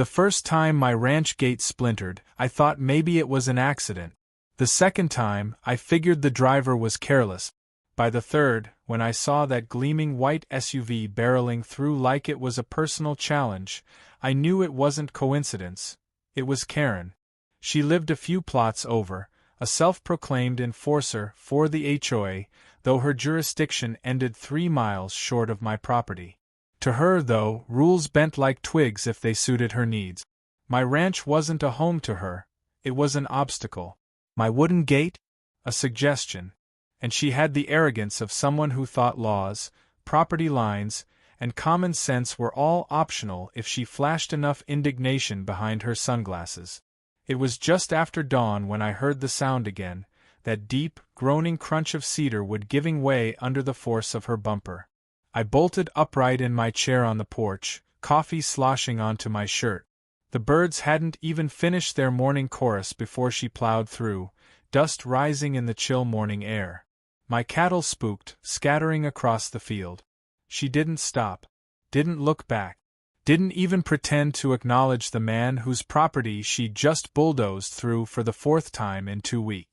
The first time my ranch gate splintered, I thought maybe it was an accident. The second time, I figured the driver was careless. By the third, when I saw that gleaming white SUV barreling through like it was a personal challenge, I knew it wasn't coincidence. It was Karen. She lived a few plots over, a self-proclaimed enforcer for the HOA, though her jurisdiction ended 3 miles short of my property. To her, though, rules bent like twigs if they suited her needs. My ranch wasn't a home to her, it was an obstacle. My wooden gate? A suggestion. And she had the arrogance of someone who thought laws, property lines, and common sense were all optional if she flashed enough indignation behind her sunglasses. It was just after dawn when I heard the sound again, that deep, groaning crunch of cedar wood giving way under the force of her bumper. I bolted upright in my chair on the porch, coffee sloshing onto my shirt. The birds hadn't even finished their morning chorus before she plowed through, dust rising in the chill morning air. My cattle spooked, scattering across the field. She didn't stop, didn't look back, didn't even pretend to acknowledge the man whose property she'd just bulldozed through for the 4th time in 2 weeks.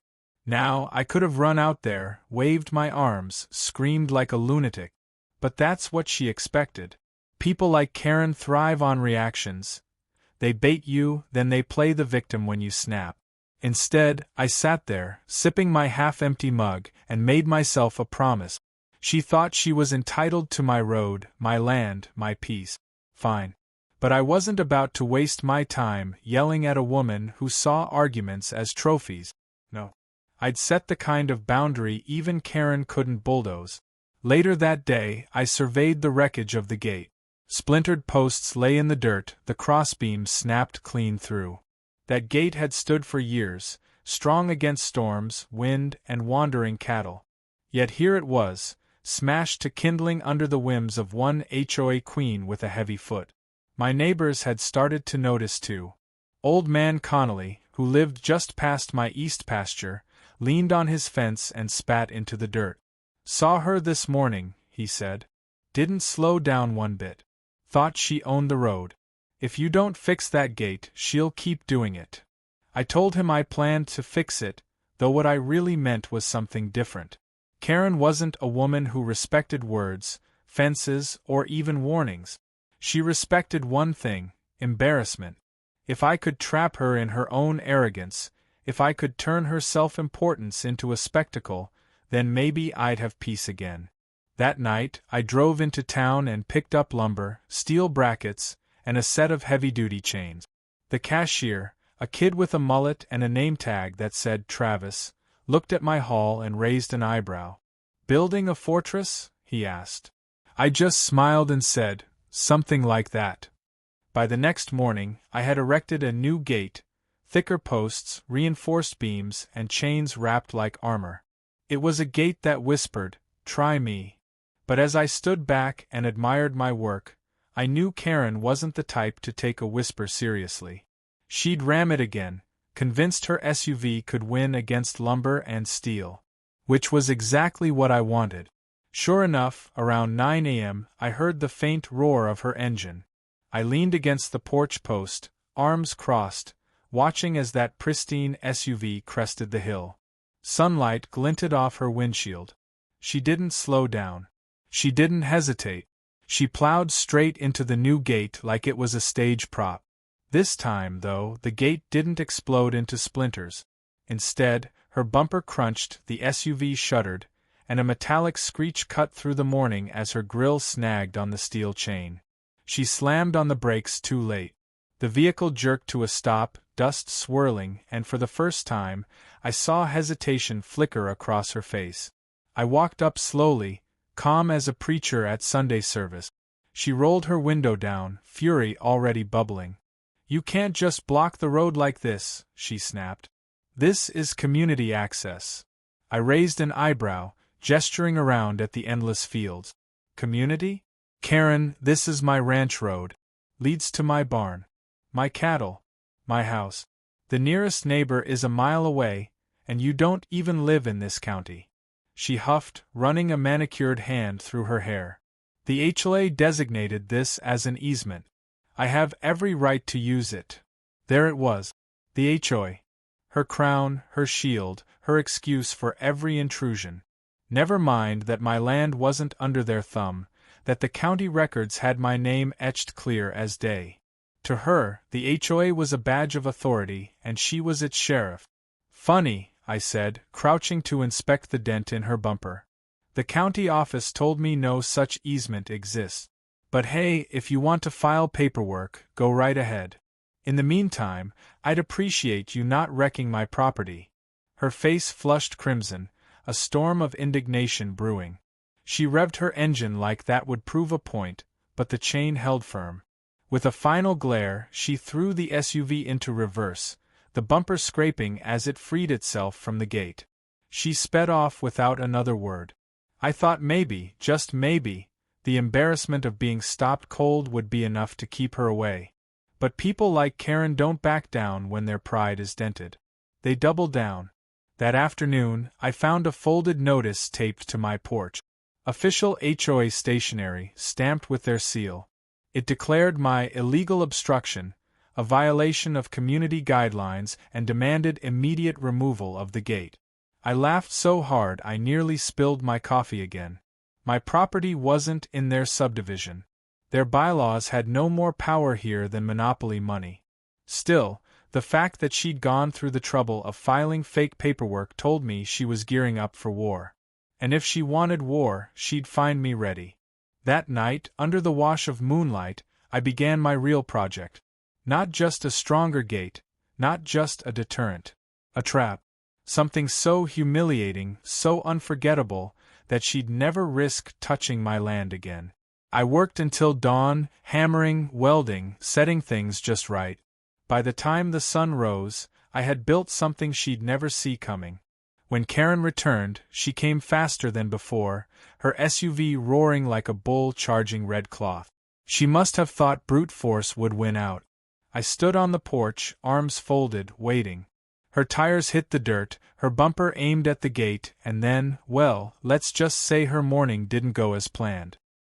Now, I could have run out there, waved my arms, screamed like a lunatic. But that's what she expected. People like Karen thrive on reactions. They bait you, then they play the victim when you snap. Instead, I sat there, sipping my half-empty mug, and made myself a promise. She thought she was entitled to my road, my land, my peace. Fine. But I wasn't about to waste my time yelling at a woman who saw arguments as trophies. No. I'd set the kind of boundary even Karen couldn't bulldoze. Later that day, I surveyed the wreckage of the gate. Splintered posts lay in the dirt, the crossbeams snapped clean through. That gate had stood for years, strong against storms, wind, and wandering cattle. Yet here it was, smashed to kindling under the whims of one HOA queen with a heavy foot. My neighbors had started to notice too. Old man Connolly, who lived just past my east pasture, leaned on his fence and spat into the dirt. "Saw her this morning," he said. "Didn't slow down one bit. Thought she owned the road. If you don't fix that gate, she'll keep doing it." I told him I planned to fix it, though what I really meant was something different. Karen wasn't a woman who respected words, fences, or even warnings. She respected one thing: embarrassment. If I could trap her in her own arrogance, if I could turn her self-importance into a spectacle, then maybe I'd have peace again. That night, I drove into town and picked up lumber, steel brackets, and a set of heavy-duty chains. The cashier, a kid with a mullet and a name tag that said Travis, looked at my haul and raised an eyebrow. "Building a fortress?" he asked. I just smiled and said, "Something like that." By the next morning, I had erected a new gate, thicker posts, reinforced beams, and chains wrapped like armor. It was a gate that whispered, "Try me." But as I stood back and admired my work, I knew Karen wasn't the type to take a whisper seriously. She'd ram it again, convinced her SUV could win against lumber and steel. Which was exactly what I wanted. Sure enough, around 9 a.m., I heard the faint roar of her engine. I leaned against the porch post, arms crossed, watching as that pristine SUV crested the hill. Sunlight glinted off her windshield. She didn't slow down. She didn't hesitate. She plowed straight into the new gate like it was a stage prop. This time, though, the gate didn't explode into splinters. Instead, her bumper crunched, the SUV shuddered, and a metallic screech cut through the morning as her grille snagged on the steel chain. She slammed on the brakes too late. The vehicle jerked to a stop, dust swirling, and for the first time, I saw hesitation flicker across her face. I walked up slowly, calm as a preacher at Sunday service. She rolled her window down, fury already bubbling. "You can't just block the road like this," she snapped. "This is community access." I raised an eyebrow, gesturing around at the endless fields. "Community? Karen, this is my ranch road. Leads to my barn. My cattle. My house. The nearest neighbor is a mile away, and you don't even live in this county." She huffed, running a manicured hand through her hair. "The HOA designated this as an easement. I have every right to use it. There it was. The HOA. Her crown, her shield, her excuse for every intrusion. Never mind that my land wasn't under their thumb, that the county records had my name etched clear as day. To her, the HOA was a badge of authority, and she was its sheriff. Funny, I said, crouching to inspect the dent in her bumper. The county office told me no such easement exists. But hey, if you want to file paperwork, go right ahead. In the meantime, I'd appreciate you not wrecking my property. Her face flushed crimson, a storm of indignation brewing. She revved her engine like that would prove a point, but the chain held firm. With a final glare, she threw the SUV into reverse, the bumper scraping as it freed itself from the gate. She sped off without another word. I thought maybe, just maybe, the embarrassment of being stopped cold would be enough to keep her away. But people like Karen don't back down when their pride is dented. They double down. That afternoon, I found a folded notice taped to my porch. Official HOA stationery, stamped with their seal. It declared my illegal obstruction, a violation of community guidelines, and demanded immediate removal of the gate. I laughed so hard I nearly spilled my coffee again. My property wasn't in their subdivision. Their bylaws had no more power here than monopoly money. Still, the fact that she'd gone through the trouble of filing fake paperwork told me she was gearing up for war. And if she wanted war, she'd find me ready. That night, under the wash of moonlight, I began my real project. Not just a stronger gate, not just a deterrent. A trap. Something so humiliating, so unforgettable, that she'd never risk touching my land again. I worked until dawn, hammering, welding, setting things just right. By the time the sun rose, I had built something she'd never see coming. When Karen returned, she came faster than before, her SUV roaring like a bull charging red cloth. She must have thought brute force would win out. I stood on the porch, arms folded, waiting. Her tires hit the dirt, her bumper aimed at the gate, and then, well, let's just say her morning didn't go as planned.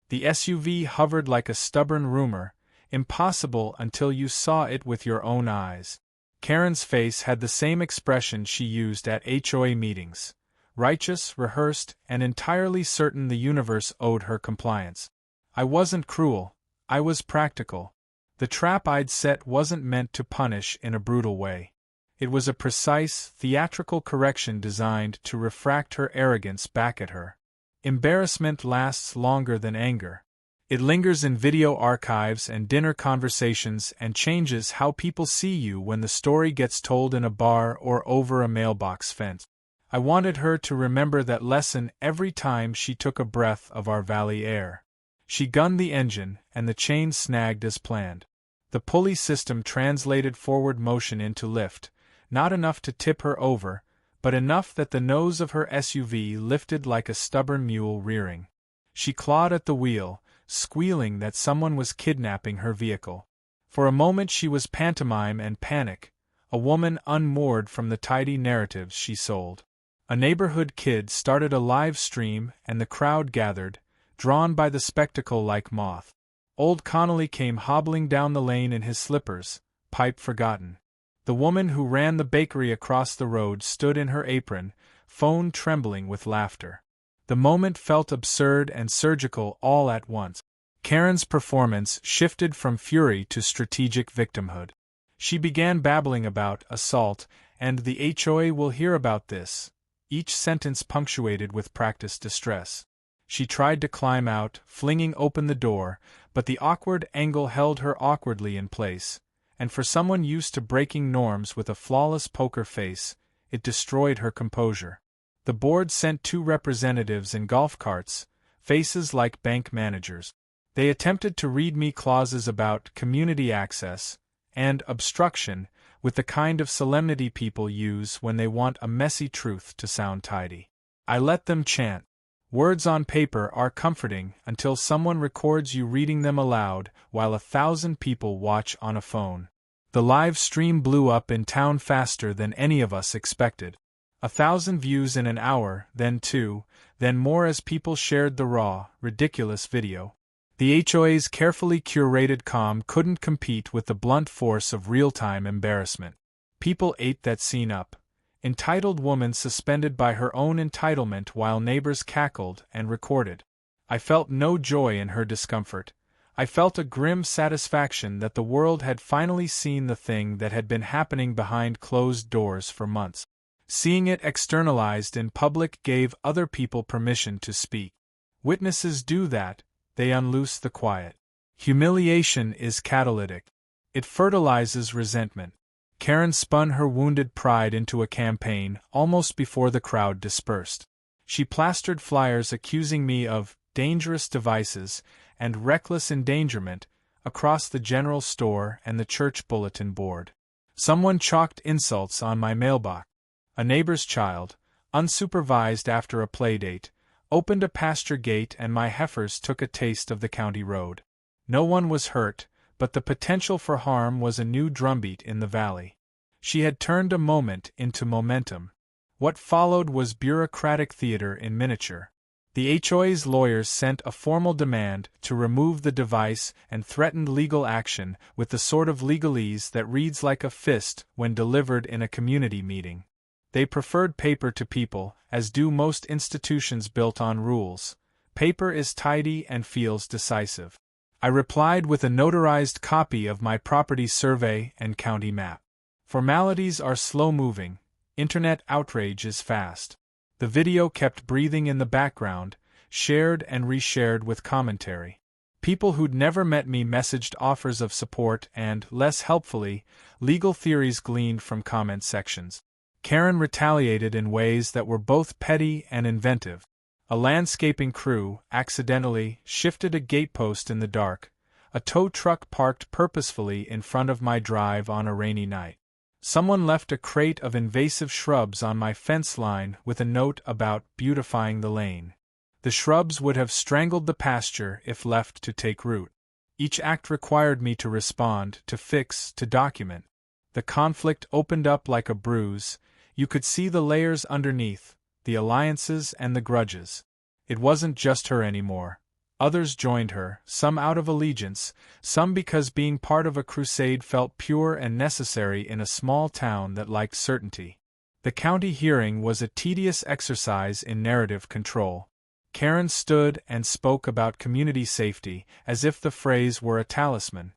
The SUV hovered like a stubborn rumor, impossible until you saw it with your own eyes. Karen's face had the same expression she used at HOA meetings, righteous, rehearsed, and entirely certain the universe owed her compliance. I wasn't cruel, I was practical. The trap I'd set wasn't meant to punish in a brutal way. It was a precise, theatrical correction designed to refract her arrogance back at her. Embarrassment lasts longer than anger. It lingers in video archives and dinner conversations and changes how people see you when the story gets told in a bar or over a mailbox fence. I wanted her to remember that lesson every time she took a breath of our valley air. She gunned the engine, and the chain snagged as planned. The pulley system translated forward motion into lift, not enough to tip her over, but enough that the nose of her SUV lifted like a stubborn mule rearing. She clawed at the wheel, squealing that someone was kidnapping her vehicle. For a moment she was pantomime and panic, a woman unmoored from the tidy narratives she sold. A neighborhood kid started a live stream and the crowd gathered, drawn by the spectacle like moth. Old Connolly came hobbling down the lane in his slippers, pipe forgotten. The woman who ran the bakery across the road stood in her apron, phone trembling with laughter. The moment felt absurd and surgical all at once. Karen's performance shifted from fury to strategic victimhood. She began babbling about assault, and the HOA will hear about this, each sentence punctuated with practiced distress. She tried to climb out, flinging open the door, but the awkward angle held her awkwardly in place, and for someone used to breaking norms with a flawless poker face, it destroyed her composure. The board sent 2 representatives in golf carts, faces like bank managers. They attempted to read me clauses about community access and obstruction with the kind of solemnity people use when they want a messy truth to sound tidy. I let them chant. Words on paper are comforting until someone records you reading them aloud while 1,000 people watch on a phone. The live stream blew up in town faster than any of us expected. 1,000 views in an hour, then 2, then more as people shared the raw, ridiculous video. The HOA's carefully curated calm couldn't compete with the blunt force of real-time embarrassment. People ate that scene up. Entitled woman suspended by her own entitlement while neighbors cackled and recorded. I felt no joy in her discomfort. I felt a grim satisfaction that the world had finally seen the thing that had been happening behind closed doors for months. Seeing it externalized in public gave other people permission to speak. Witnesses do that, they unloose the quiet. Humiliation is catalytic. It fertilizes resentment. Karen spun her wounded pride into a campaign almost before the crowd dispersed. She plastered flyers accusing me of dangerous devices and reckless endangerment across the general store and the church bulletin board. Someone chalked insults on my mailbox. A neighbor's child, unsupervised after a playdate, opened a pasture gate and my heifers took a taste of the county road. No one was hurt, but the potential for harm was a new drumbeat in the valley. She had turned a moment into momentum. What followed was bureaucratic theater in miniature. The HOA's lawyers sent a formal demand to remove the device and threatened legal action with the sort of legalese that reads like a fist when delivered in a community meeting. They preferred paper to people, as do most institutions built on rules. Paper is tidy and feels decisive. I replied with a notarized copy of my property survey and county map. Formalities are slow-moving. Internet outrage is fast. The video kept breathing in the background, shared and reshared with commentary. People who'd never met me messaged offers of support and, less helpfully, legal theories gleaned from comment sections. Karen retaliated in ways that were both petty and inventive. A landscaping crew accidentally shifted a gatepost in the dark. A tow truck parked purposefully in front of my drive on a rainy night. Someone left a crate of invasive shrubs on my fence line with a note about beautifying the lane. The shrubs would have strangled the pasture if left to take root. Each act required me to respond, to fix, to document. The conflict opened up like a bruise. You could see the layers underneath, the alliances and the grudges. It wasn't just her anymore. Others joined her, some out of allegiance, some because being part of a crusade felt pure and necessary in a small town that liked certainty. The county hearing was a tedious exercise in narrative control. Karen stood and spoke about community safety as if the phrase were a talisman.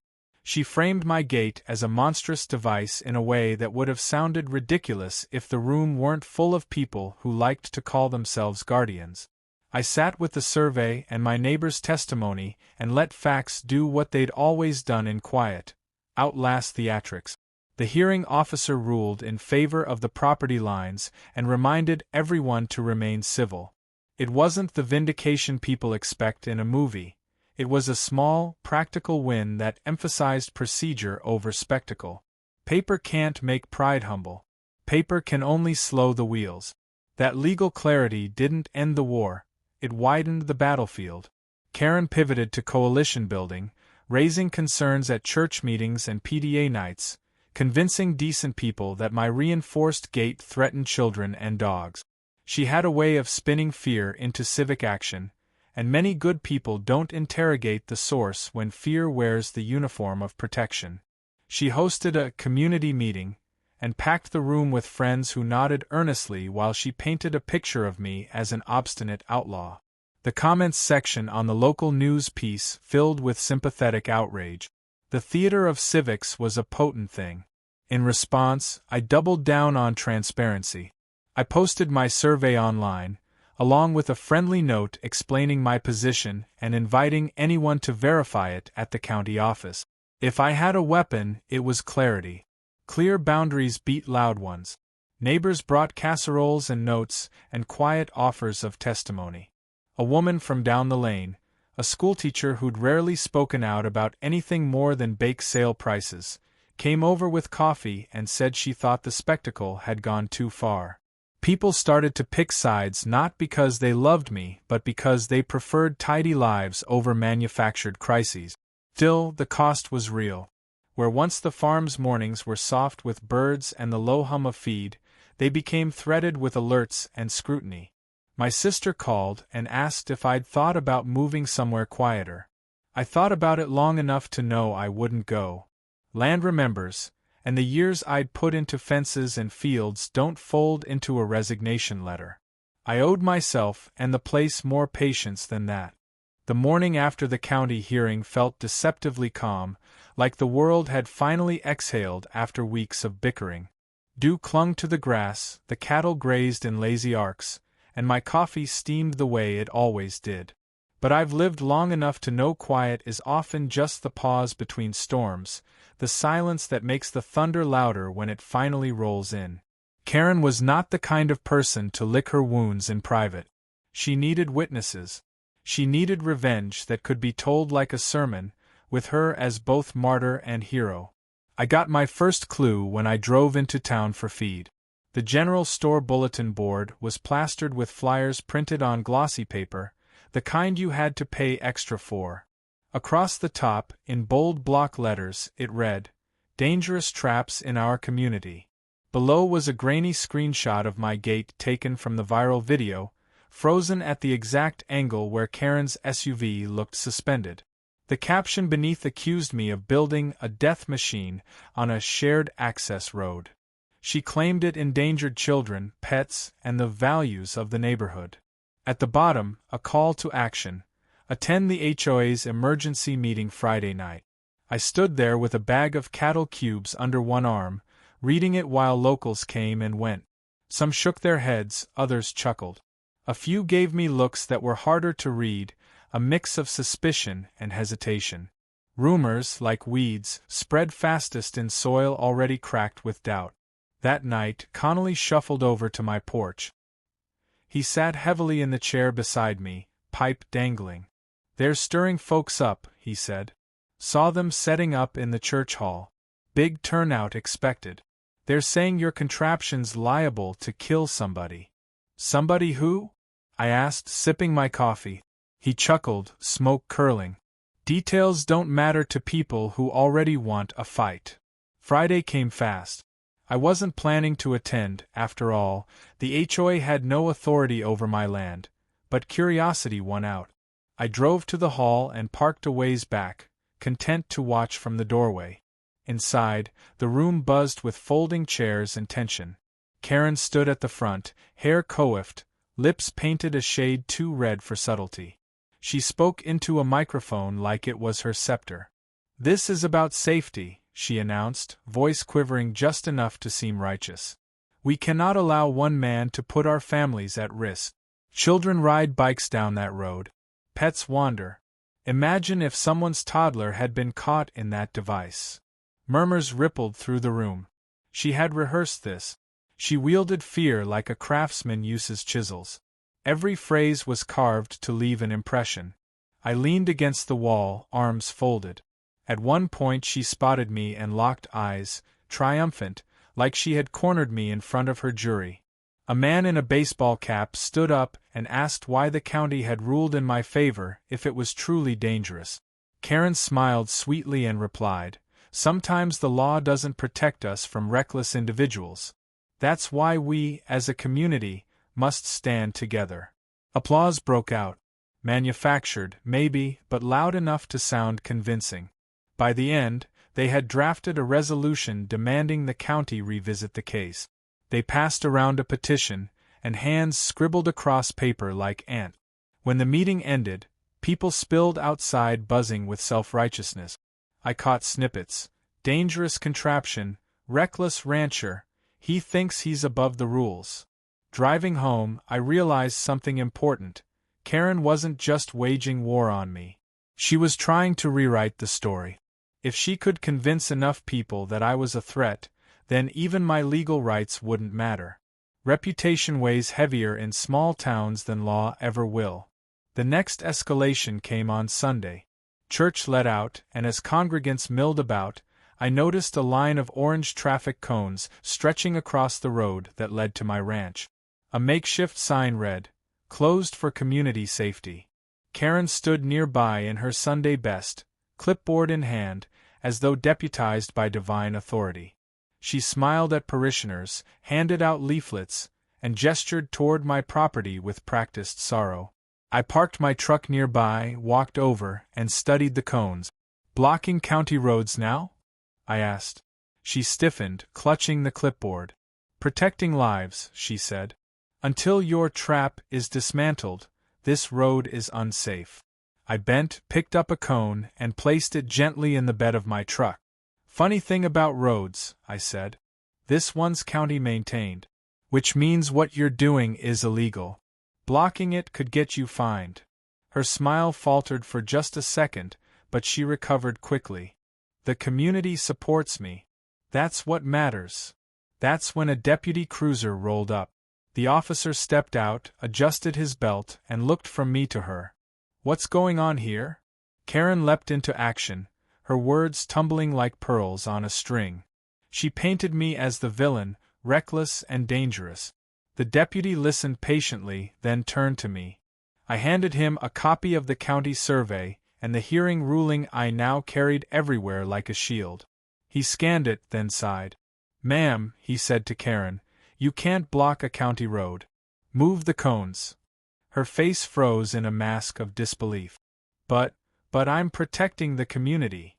She framed my gate as a monstrous device in a way that would have sounded ridiculous if the room weren't full of people who liked to call themselves guardians. I sat with the survey and my neighbor's testimony and let facts do what they'd always done in quiet, outlast theatrics. The hearing officer ruled in favor of the property lines and reminded everyone to remain civil. It wasn't the vindication people expect in a movie. It was a small, practical win that emphasized procedure over spectacle. Paper can't make pride humble. Paper can only slow the wheels. That legal clarity didn't end the war. It widened the battlefield. Karen pivoted to coalition building, raising concerns at church meetings and PDA nights, convincing decent people that my reinforced gate threatened children and dogs. She had a way of spinning fear into civic action, and many good people don't interrogate the source when fear wears the uniform of protection. She hosted a community meeting, and packed the room with friends who nodded earnestly while she painted a picture of me as an obstinate outlaw. The comments section on the local news piece filled with sympathetic outrage. The theater of civics was a potent thing. In response, I doubled down on transparency. I posted my survey online, along with a friendly note explaining my position and inviting anyone to verify it at the county office. If I had a weapon, it was clarity. Clear boundaries beat loud ones. Neighbors brought casseroles and notes and quiet offers of testimony. A woman from down the lane, a schoolteacher who'd rarely spoken out about anything more than bake sale prices, came over with coffee and said she thought the spectacle had gone too far. People started to pick sides not because they loved me but because they preferred tidy lives over manufactured crises. Still, the cost was real. Where once the farm's mornings were soft with birds and the low hum of feed, they became threaded with alerts and scrutiny. My sister called and asked if I'd thought about moving somewhere quieter. I thought about it long enough to know I wouldn't go. Land remembers, and the years I'd put into fences and fields don't fold into a resignation letter. I owed myself and the place more patience than that. The morning after the county hearing felt deceptively calm, like the world had finally exhaled after weeks of bickering. Dew clung to the grass, the cattle grazed in lazy arcs, and my coffee steamed the way it always did. But I've lived long enough to know quiet is often just the pause between storms, the silence that makes the thunder louder when it finally rolls in. Karen was not the kind of person to lick her wounds in private. She needed witnesses. She needed revenge that could be told like a sermon, with her as both martyr and hero. I got my first clue when I drove into town for feed. The general store bulletin board was plastered with flyers printed on glossy paper, the kind you had to pay extra for. Across the top, in bold block letters, it read, "Dangerous traps in our community." Below was a grainy screenshot of my gate taken from the viral video, frozen at the exact angle where Karen's SUV looked suspended. The caption beneath accused me of building a death machine on a shared access road. She claimed it endangered children, pets, and the values of the neighborhood. At the bottom, a call to action. Attend the HOA's emergency meeting Friday night. I stood there with a bag of cattle cubes under one arm, reading it while locals came and went. Some shook their heads, others chuckled. A few gave me looks that were harder to read, a mix of suspicion and hesitation. Rumors, like weeds, spread fastest in soil already cracked with doubt. That night, Connolly shuffled over to my porch. He sat heavily in the chair beside me, pipe dangling. "They're stirring folks up," he said. "Saw them setting up in the church hall. Big turnout expected. They're saying your contraption's liable to kill somebody." "Somebody who?" I asked, sipping my coffee. He chuckled, smoke curling. "Details don't matter to people who already want a fight." Friday came fast. I wasn't planning to attend, after all. The HOA had no authority over my land, but curiosity won out. I drove to the hall and parked a ways back, content to watch from the doorway. Inside, the room buzzed with folding chairs and tension. Karen stood at the front, hair coiffed, lips painted a shade too red for subtlety. She spoke into a microphone like it was her scepter. "This is about safety," she announced, voice quivering just enough to seem righteous. "We cannot allow one man to put our families at risk. Children ride bikes down that road. Pets wander. Imagine if someone's toddler had been caught in that device." Murmurs rippled through the room. She had rehearsed this. She wielded fear like a craftsman uses chisels. Every phrase was carved to leave an impression. I leaned against the wall, arms folded. At one point she spotted me and locked eyes, triumphant, like she had cornered me in front of her jury. A man in a baseball cap stood up and asked why the county had ruled in my favor if it was truly dangerous. Karen smiled sweetly and replied, "Sometimes the law doesn't protect us from reckless individuals. That's why we, as a community, must stand together." Applause broke out. Manufactured, maybe, but loud enough to sound convincing. By the end, they had drafted a resolution demanding the county revisit the case. They passed around a petition, and hands scribbled across paper like ants. When the meeting ended, people spilled outside buzzing with self-righteousness. I caught snippets. "Dangerous contraption, reckless rancher, he thinks he's above the rules." Driving home, I realized something important. Karen wasn't just waging war on me. She was trying to rewrite the story. If she could convince enough people that I was a threat, then even my legal rights wouldn't matter. Reputation weighs heavier in small towns than law ever will. The next escalation came on Sunday. Church let out, and as congregants milled about, I noticed a line of orange traffic cones stretching across the road that led to my ranch. A makeshift sign read, "Closed for community safety." Karen stood nearby in her Sunday best, clipboard in hand, as though deputized by divine authority. She smiled at parishioners, handed out leaflets, and gestured toward my property with practiced sorrow. I parked my truck nearby, walked over, and studied the cones. "Blocking county roads now?" I asked. She stiffened, clutching the clipboard. "Protecting lives," she said. "Until your trap is dismantled, this road is unsafe." I bent, picked up a cone, and placed it gently in the bed of my truck. "Funny thing about roads," I said. "This one's county maintained. Which means what you're doing is illegal. Blocking it could get you fined." Her smile faltered for just a second, but she recovered quickly. "The community supports me. That's what matters." That's when a deputy cruiser rolled up. The officer stepped out, adjusted his belt, and looked from me to her. "What's going on here?" Karen leapt into action, her words tumbling like pearls on a string. She painted me as the villain, reckless and dangerous. The deputy listened patiently, then turned to me. I handed him a copy of the county survey and the hearing ruling I now carried everywhere like a shield. He scanned it, then sighed. "Ma'am," he said to Karen, "you can't block a county road. Move the cones." Her face froze in a mask of disbelief. But I'm protecting the community."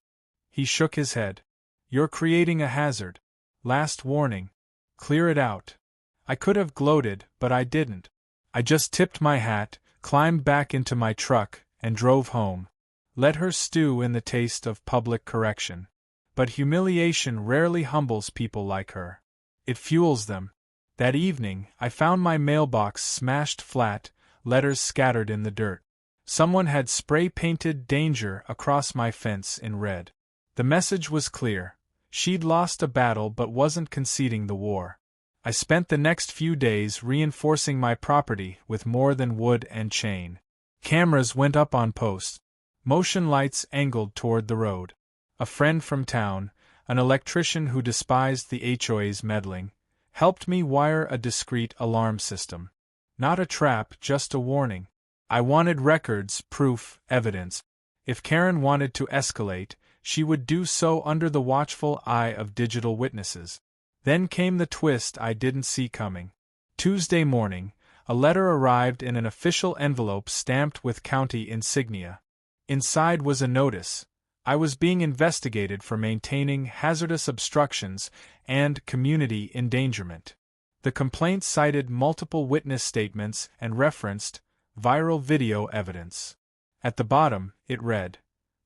He shook his head. "You're creating a hazard. Last warning. Clear it out." I could have gloated, but I didn't. I just tipped my hat, climbed back into my truck, and drove home. Let her stew in the taste of public correction. But humiliation rarely humbles people like her. It fuels them. That evening, I found my mailbox smashed flat, letters scattered in the dirt. Someone had spray-painted "Danger" across my fence in red. The message was clear. She'd lost a battle but wasn't conceding the war. I spent the next few days reinforcing my property with more than wood and chain. Cameras went up on posts. Motion lights angled toward the road. A friend from town, an electrician who despised the HOA's meddling, helped me wire a discreet alarm system. Not a trap, just a warning. I wanted records, proof, evidence. If Karen wanted to escalate, she would do so under the watchful eye of digital witnesses. Then came the twist I didn't see coming. Tuesday morning, a letter arrived in an official envelope stamped with county insignia. Inside was a notice. I was being investigated for maintaining hazardous obstructions and community endangerment. The complaint cited multiple witness statements and referenced viral video evidence. At the bottom, it read,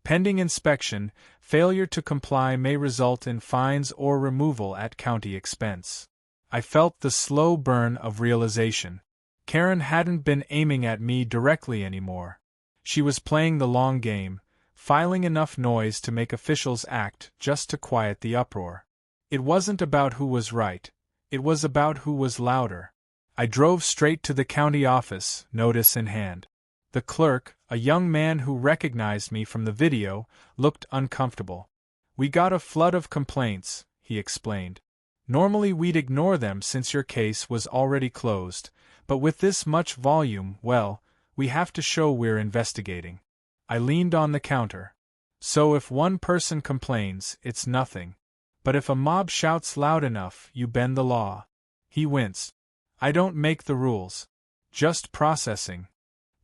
"Pending inspection, failure to comply may result in fines or removal at county expense." I felt the slow burn of realization. Karen hadn't been aiming at me directly anymore. She was playing the long game, filing enough noise to make officials act just to quiet the uproar. It wasn't about who was right, it was about who was louder. I drove straight to the county office, notice in hand. The clerk, a young man who recognized me from the video, looked uncomfortable. "We got a flood of complaints," he explained. "Normally we'd ignore them since your case was already closed, but with this much volume, well, we have to show we're investigating." I leaned on the counter. "So if one person complains, it's nothing. But if a mob shouts loud enough, you bend the law." He winced. "I don't make the rules. Just processing."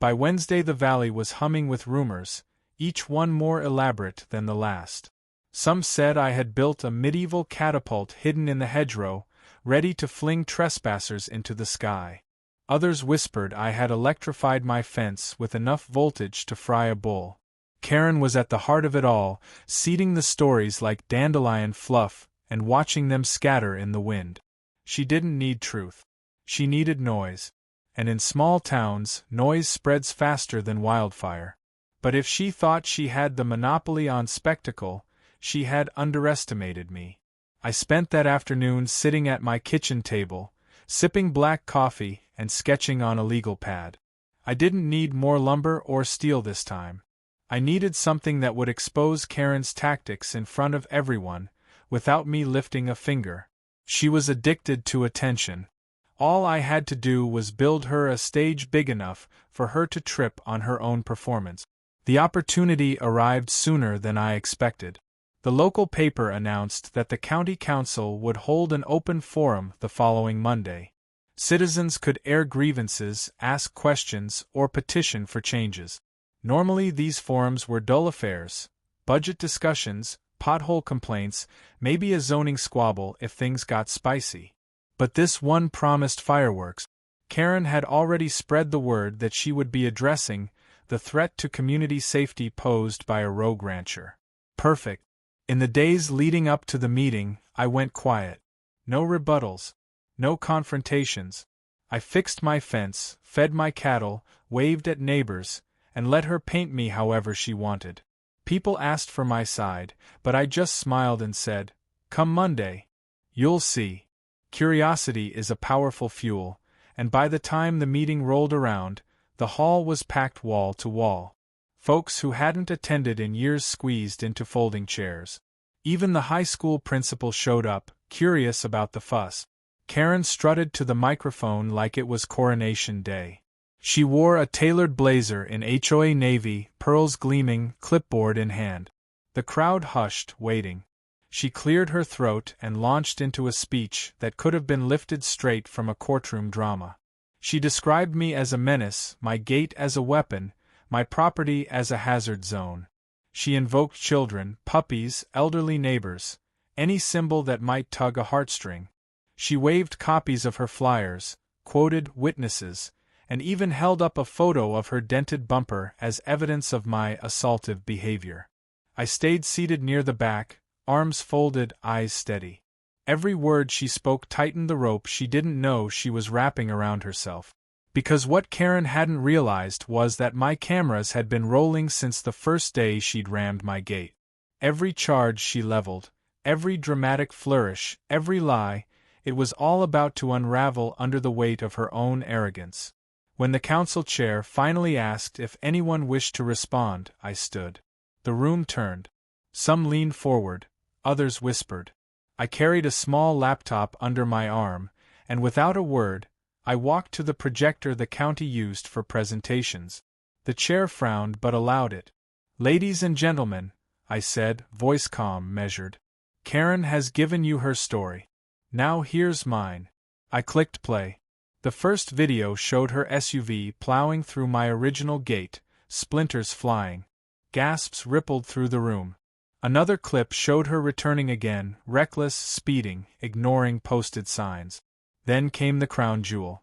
By Wednesday the valley was humming with rumors, each one more elaborate than the last. Some said I had built a medieval catapult hidden in the hedgerow, ready to fling trespassers into the sky. Others whispered I had electrified my fence with enough voltage to fry a bull. Karen was at the heart of it all, seeding the stories like dandelion fluff and watching them scatter in the wind. She didn't need truth. She needed noise. And in small towns, noise spreads faster than wildfire. But if she thought she had the monopoly on spectacle, she had underestimated me. I spent that afternoon sitting at my kitchen table, sipping black coffee and sketching on a legal pad. I didn't need more lumber or steel this time. I needed something that would expose Karen's tactics in front of everyone, without me lifting a finger. She was addicted to attention. All I had to do was build her a stage big enough for her to trip on her own performance. The opportunity arrived sooner than I expected. The local paper announced that the county council would hold an open forum the following Monday. Citizens could air grievances, ask questions, or petition for changes. Normally these forums were dull affairs, budget discussions, pothole complaints, maybe a zoning squabble if things got spicy. But this one promised fireworks. Karen had already spread the word that she would be addressing the threat to community safety posed by a rogue rancher. Perfect. In the days leading up to the meeting, I went quiet. No rebuttals. No confrontations. I fixed my fence, fed my cattle, waved at neighbors, and let her paint me however she wanted. People asked for my side, but I just smiled and said, "Come Monday. You'll see." Curiosity is a powerful fuel, and by the time the meeting rolled around, the hall was packed wall to wall. Folks who hadn't attended in years squeezed into folding chairs. Even the high school principal showed up, curious about the fuss. Karen strutted to the microphone like it was coronation day. She wore a tailored blazer in HOA navy, pearls gleaming, clipboard in hand. The crowd hushed, waiting. She cleared her throat and launched into a speech that could have been lifted straight from a courtroom drama. She described me as a menace, my gate as a weapon, my property as a hazard zone. She invoked children, puppies, elderly neighbors, any symbol that might tug a heartstring. She waved copies of her flyers, quoted witnesses, and even held up a photo of her dented bumper as evidence of my assaultive behavior. I stayed seated near the back, arms folded, eyes steady. Every word she spoke tightened the rope she didn't know she was wrapping around herself. Because what Karen hadn't realized was that my cameras had been rolling since the first day she'd rammed my gate. Every charge she leveled, every dramatic flourish, every lie, it was all about to unravel under the weight of her own arrogance. When the council chair finally asked if anyone wished to respond, I stood. The room turned. Some leaned forward, others whispered. I carried a small laptop under my arm, and without a word, I walked to the projector the county used for presentations. The chair frowned but allowed it. "Ladies and gentlemen," I said, voice calm, measured. "Karen has given you her story. Now here's mine." I clicked play. The first video showed her SUV plowing through my original gate, splinters flying. Gasps rippled through the room. Another clip showed her returning again, reckless, speeding, ignoring posted signs. Then came the crown jewel.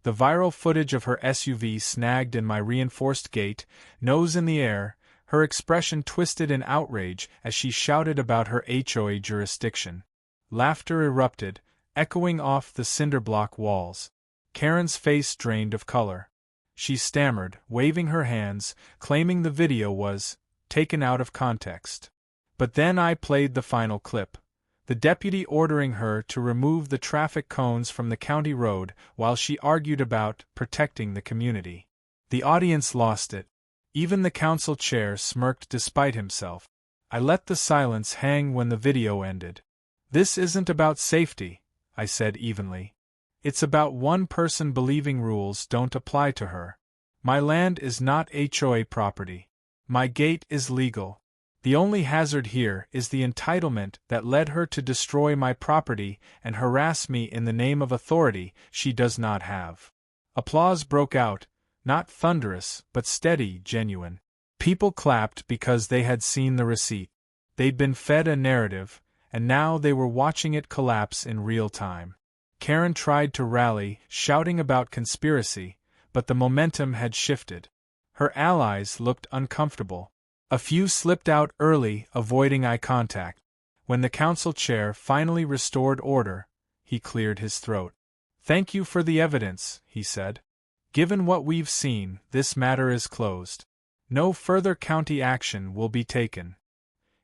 The viral footage of her SUV snagged in my reinforced gate, nose in the air, her expression twisted in outrage as she shouted about her HOA jurisdiction. Laughter erupted, echoing off the cinderblock walls. Karen's face drained of color. She stammered, waving her hands, claiming the video was taken out of context. But then I played the final clip. The deputy ordering her to remove the traffic cones from the county road while she argued about protecting the community. The audience lost it. Even the council chair smirked despite himself. I let the silence hang when the video ended. "This isn't about safety," I said evenly. "It's about one person believing rules don't apply to her. My land is not HOA property. My gate is legal. The only hazard here is the entitlement that led her to destroy my property and harass me in the name of authority she does not have." Applause broke out, not thunderous, but steady, genuine. People clapped because they had seen the receipt. They'd been fed a narrative, and now they were watching it collapse in real time. Karen tried to rally, shouting about conspiracy, but the momentum had shifted. Her allies looked uncomfortable. A few slipped out early, avoiding eye contact. When the council chair finally restored order, he cleared his throat. "Thank you for the evidence," he said. "Given what we've seen, this matter is closed. No further county action will be taken."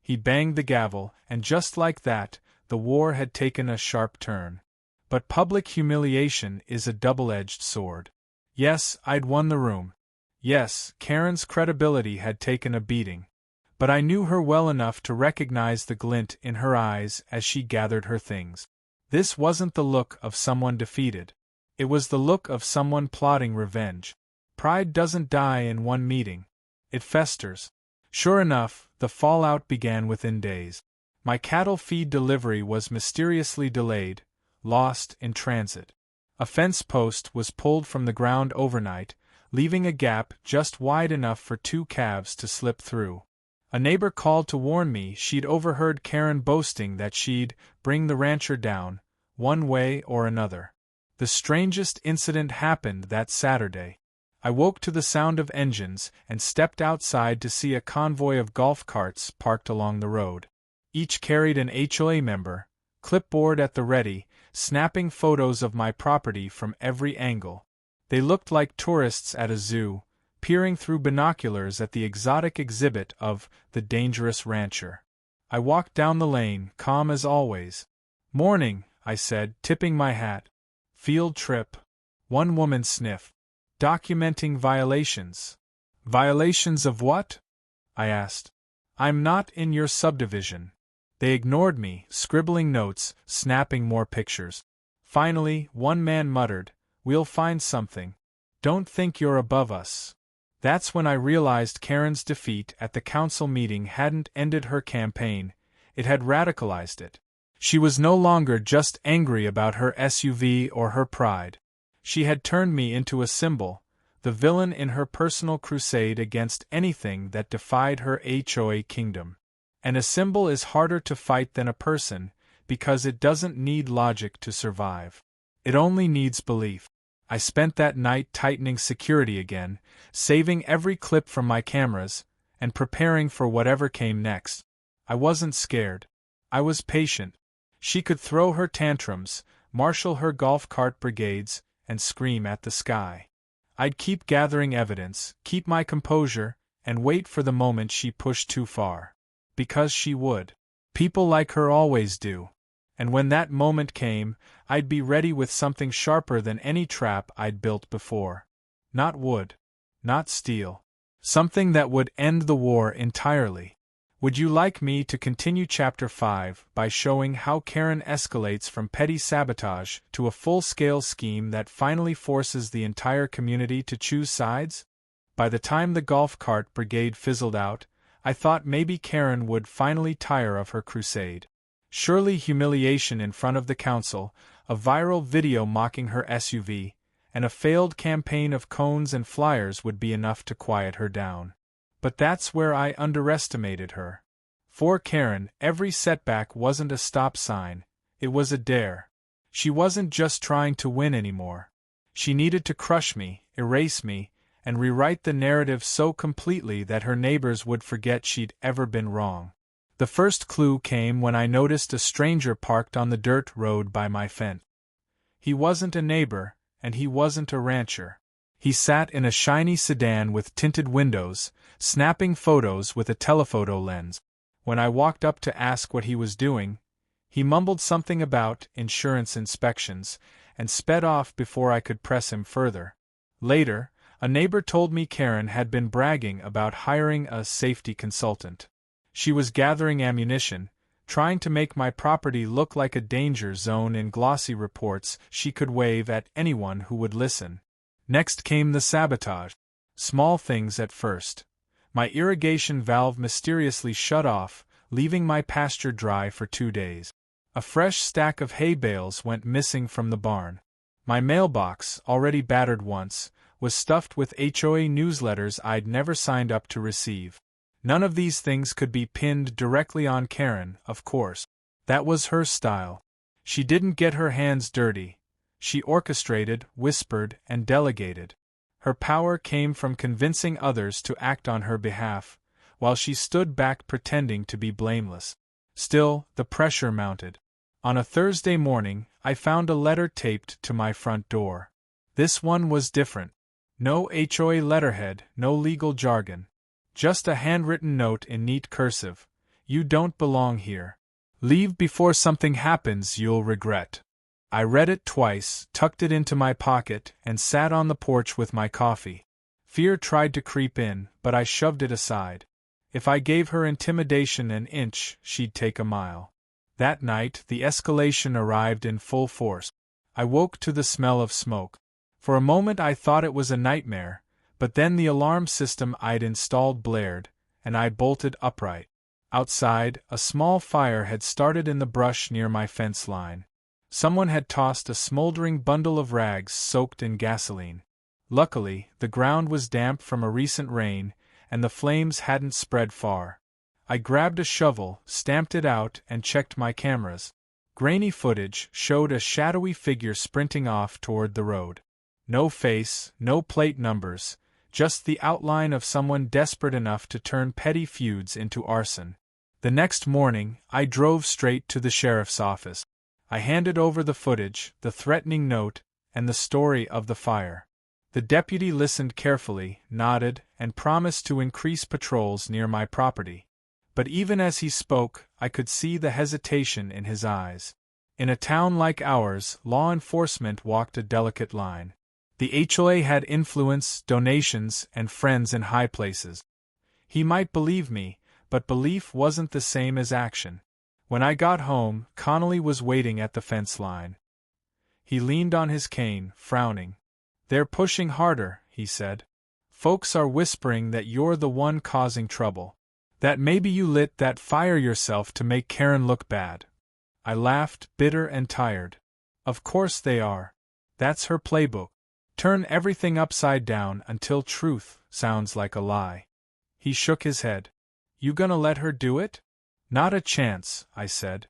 He banged the gavel, and just like that, the war had taken a sharp turn. But public humiliation is a double-edged sword. Yes, I'd won the room. Yes, Karen's credibility had taken a beating. But I knew her well enough to recognize the glint in her eyes as she gathered her things. This wasn't the look of someone defeated. It was the look of someone plotting revenge. Pride doesn't die in one meeting. It festers. Sure enough, the fallout began within days. My cattle feed delivery was mysteriously delayed, lost in transit. A fence post was pulled from the ground overnight, leaving a gap just wide enough for 2 calves to slip through. A neighbor called to warn me she'd overheard Karen boasting that she'd bring the rancher down, one way or another. The strangest incident happened that Saturday. I woke to the sound of engines and stepped outside to see a convoy of golf carts parked along the road. Each carried an HOA member, clipboard at the ready, snapping photos of my property from every angle. They looked like tourists at a zoo, peering through binoculars at the exotic exhibit of the dangerous rancher. I walked down the lane, calm as always. "Morning," I said, tipping my hat. "Field trip." One woman sniffed. "Documenting violations." "Violations of what?" I asked. "I'm not in your subdivision." They ignored me, scribbling notes, snapping more pictures. Finally, one man muttered, "We'll find something. Don't think you're above us." That's when I realized Karen's defeat at the council meeting hadn't ended her campaign, it had radicalized it. She was no longer just angry about her SUV or her pride. She had turned me into a symbol, the villain in her personal crusade against anything that defied her HOA kingdom. And a symbol is harder to fight than a person, because it doesn't need logic to survive. It only needs belief. I spent that night tightening security again, saving every clip from my cameras, and preparing for whatever came next. I wasn't scared. I was patient. She could throw her tantrums, marshal her golf cart brigades, and scream at the sky. I'd keep gathering evidence, keep my composure, and wait for the moment she pushed too far. Because she would. People like her always do. And when that moment came, I'd be ready with something sharper than any trap I'd built before. Not wood. Not steel. Something that would end the war entirely. Would you like me to continue Chapter 5 by showing how Karen escalates from petty sabotage to a full-scale scheme that finally forces the entire community to choose sides? By the time the golf cart brigade fizzled out, I thought maybe Karen would finally tire of her crusade. Surely humiliation in front of the council, a viral video mocking her SUV, and a failed campaign of cones and flyers would be enough to quiet her down. But that's where I underestimated her. For Karen, every setback wasn't a stop sign, it was a dare. She wasn't just trying to win anymore. She needed to crush me, erase me, and rewrite the narrative so completely that her neighbors would forget she'd ever been wrong. The first clue came when I noticed a stranger parked on the dirt road by my fence. He wasn't a neighbor, and he wasn't a rancher. He sat in a shiny sedan with tinted windows, snapping photos with a telephoto lens. When I walked up to ask what he was doing, he mumbled something about insurance inspections, and sped off before I could press him further. Later, a neighbor told me Karen had been bragging about hiring a safety consultant. She was gathering ammunition, trying to make my property look like a danger zone in glossy reports she could wave at anyone who would listen. Next came the sabotage. Small things at first. My irrigation valve mysteriously shut off, leaving my pasture dry for 2 days. A fresh stack of hay bales went missing from the barn. My mailbox, already battered once, was stuffed with HOA newsletters I'd never signed up to receive. None of these things could be pinned directly on Karen, of course. That was her style. She didn't get her hands dirty. She orchestrated, whispered, and delegated. Her power came from convincing others to act on her behalf, while she stood back pretending to be blameless. Still, the pressure mounted. On a Thursday morning, I found a letter taped to my front door. This one was different. No HOA letterhead, no legal jargon. Just a handwritten note in neat cursive. "You don't belong here. Leave before something happens you'll regret." I read it twice, tucked it into my pocket, and sat on the porch with my coffee. Fear tried to creep in, but I shoved it aside. If I gave her intimidation an inch, she'd take a mile. That night, the escalation arrived in full force. I woke to the smell of smoke. For a moment I thought it was a nightmare, but then the alarm system I'd installed blared, and I bolted upright. Outside, a small fire had started in the brush near my fence line. Someone had tossed a smoldering bundle of rags soaked in gasoline. Luckily, the ground was damp from a recent rain, and the flames hadn't spread far. I grabbed a shovel, stamped it out, and checked my cameras. Grainy footage showed a shadowy figure sprinting off toward the road. No face, no plate numbers, just the outline of someone desperate enough to turn petty feuds into arson. The next morning, I drove straight to the sheriff's office. I handed over the footage, the threatening note, and the story of the fire. The deputy listened carefully, nodded, and promised to increase patrols near my property. But even as he spoke, I could see the hesitation in his eyes. In a town like ours, law enforcement walked a delicate line. The HOA had influence, donations, and friends in high places. He might believe me, but belief wasn't the same as action. When I got home, Connolly was waiting at the fence line. He leaned on his cane, frowning. "They're pushing harder," he said. "Folks are whispering that you're the one causing trouble. That maybe you lit that fire yourself to make Karen look bad." I laughed, bitter and tired. "Of course they are. That's her playbook. Turn everything upside down until truth sounds like a lie." He shook his head. "You gonna let her do it?" "Not a chance," I said.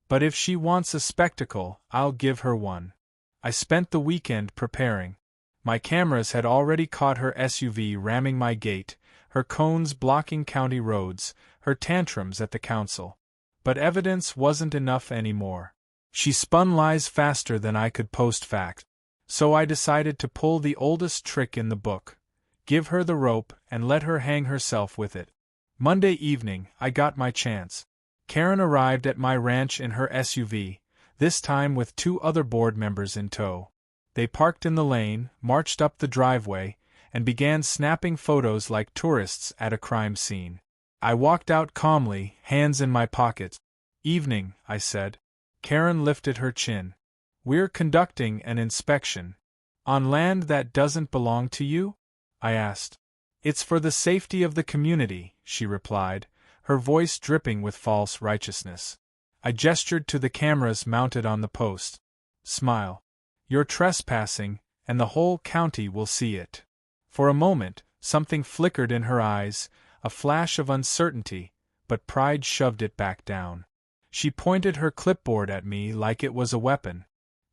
"But if she wants a spectacle, I'll give her one." I spent the weekend preparing. My cameras had already caught her SUV ramming my gate, her cones blocking county roads, her tantrums at the council. But evidence wasn't enough anymore. She spun lies faster than I could post facts. So I decided to pull the oldest trick in the book. Give her the rope and let her hang herself with it. Monday evening, I got my chance. Karen arrived at my ranch in her SUV, this time with 2 other board members in tow. They parked in the lane, marched up the driveway, and began snapping photos like tourists at a crime scene. I walked out calmly, hands in my pockets. "Evening," I said. Karen lifted her chin. "We're conducting an inspection." "On land that doesn't belong to you?" I asked. "It's for the safety of the community," she replied, her voice dripping with false righteousness. I gestured to the cameras mounted on the post. "Smile. You're trespassing, and the whole county will see it." For a moment, something flickered in her eyes, a flash of uncertainty, but pride shoved it back down. She pointed her clipboard at me like it was a weapon.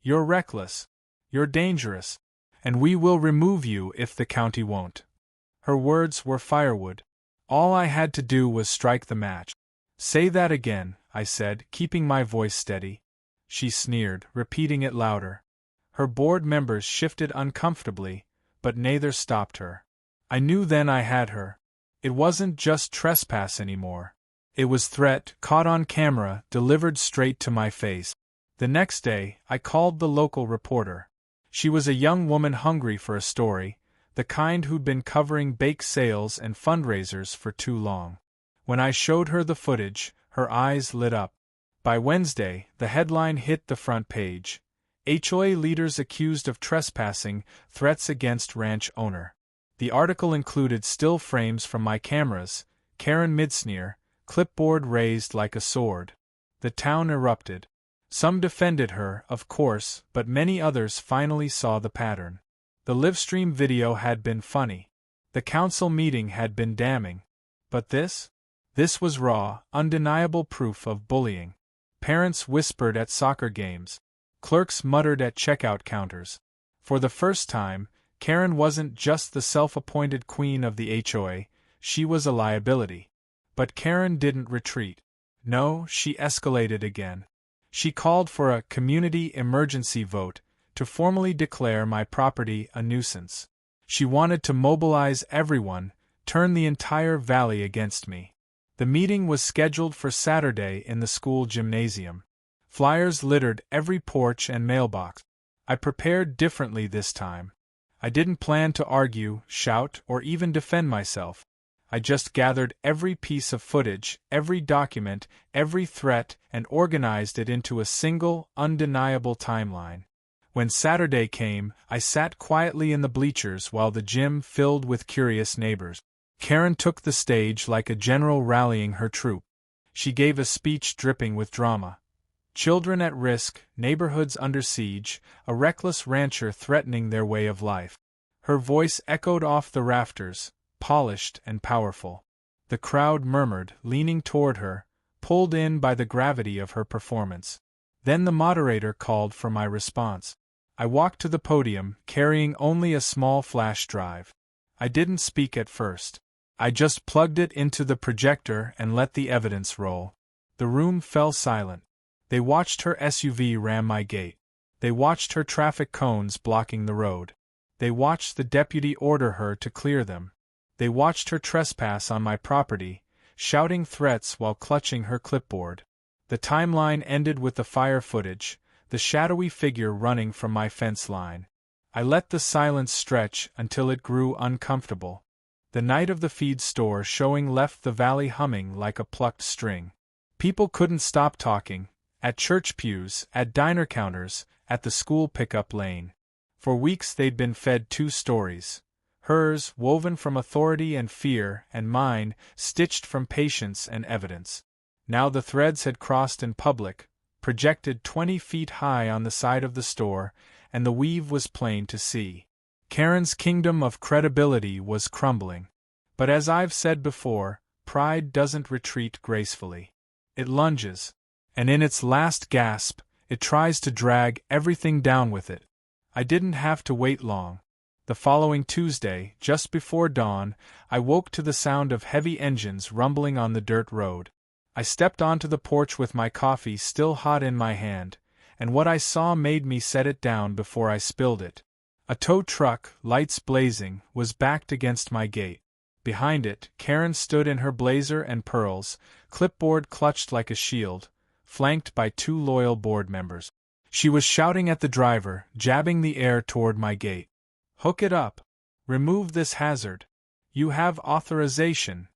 "You're reckless. You're dangerous. And we will remove you if the county won't." Her words were firewood. All I had to do was strike the match. "Say that again," I said, keeping my voice steady. She sneered, repeating it louder. Her board members shifted uncomfortably, but neither stopped her. I knew then I had her. It wasn't just trespass anymore. It was threat, caught on camera, delivered straight to my face. The next day, I called the local reporter. She was a young woman hungry for a story, the kind who'd been covering bake sales and fundraisers for too long. When I showed her the footage, her eyes lit up. By Wednesday, the headline hit the front page. HOA leaders accused of trespassing, threats against ranch owner. The article included still frames from my cameras, Karen mid-sneer, clipboard raised like a sword. The town erupted. Some defended her, of course, but many others finally saw the pattern. The livestream video had been funny. The council meeting had been damning. But this? This was raw, undeniable proof of bullying. Parents whispered at soccer games. Clerks muttered at checkout counters. For the first time, Karen wasn't just the self-appointed queen of the HOA, she was a liability. But Karen didn't retreat. No, she escalated again. She called for a community emergency vote to formally declare my property a nuisance. She wanted to mobilize everyone, turn the entire valley against me. The meeting was scheduled for Saturday in the school gymnasium. Flyers littered every porch and mailbox. I prepared differently this time. I didn't plan to argue, shout, or even defend myself. I just gathered every piece of footage, every document, every threat, and organized it into a single, undeniable timeline. When Saturday came, I sat quietly in the bleachers while the gym filled with curious neighbors. Karen took the stage like a general rallying her troop. She gave a speech dripping with drama. Children at risk, neighborhoods under siege, a reckless rancher threatening their way of life. Her voice echoed off the rafters, polished and powerful. The crowd murmured, leaning toward her, pulled in by the gravity of her performance. Then the moderator called for my response. I walked to the podium, carrying only a small flash drive. I didn't speak at first. I just plugged it into the projector and let the evidence roll. The room fell silent. They watched her SUV ram my gate. They watched her traffic cones blocking the road. They watched the deputy order her to clear them. They watched her trespass on my property, shouting threats while clutching her clipboard. The timeline ended with the fire footage, the shadowy figure running from my fence line. I let the silence stretch until it grew uncomfortable. The night of the feed store showing left the valley humming like a plucked string. People couldn't stop talking, at church pews, at diner counters, at the school pickup lane. For weeks they'd been fed two stories. Hers, woven from authority and fear, and mine, stitched from patience and evidence. Now the threads had crossed in public, projected 20 feet high on the side of the store, and the weave was plain to see. Karen's kingdom of credibility was crumbling. But as I've said before, pride doesn't retreat gracefully. It lunges, and in its last gasp, it tries to drag everything down with it. I didn't have to wait long. The following Tuesday, just before dawn, I woke to the sound of heavy engines rumbling on the dirt road. I stepped onto the porch with my coffee still hot in my hand, and what I saw made me set it down before I spilled it. A tow truck, lights blazing, was backed against my gate. Behind it, Karen stood in her blazer and pearls, clipboard clutched like a shield, flanked by two loyal board members. She was shouting at the driver, jabbing the air toward my gate. "Hook it up. Remove this hazard. You have authorization."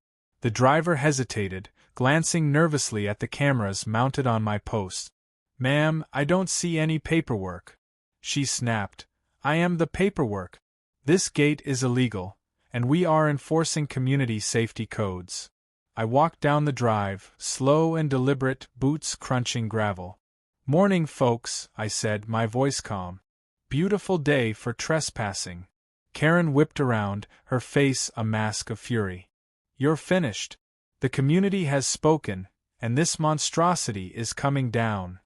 The driver hesitated, glancing nervously at the cameras mounted on my post. "Ma'am, I don't see any paperwork." She snapped. "I am the paperwork. This gate is illegal, and we are enforcing community safety codes." I walked down the drive, slow and deliberate, boots crunching gravel. "Morning, folks," I said, my voice calm. "Beautiful day for trespassing." Karen whipped around, her face a mask of fury. "You're finished. The community has spoken, and this monstrosity is coming down."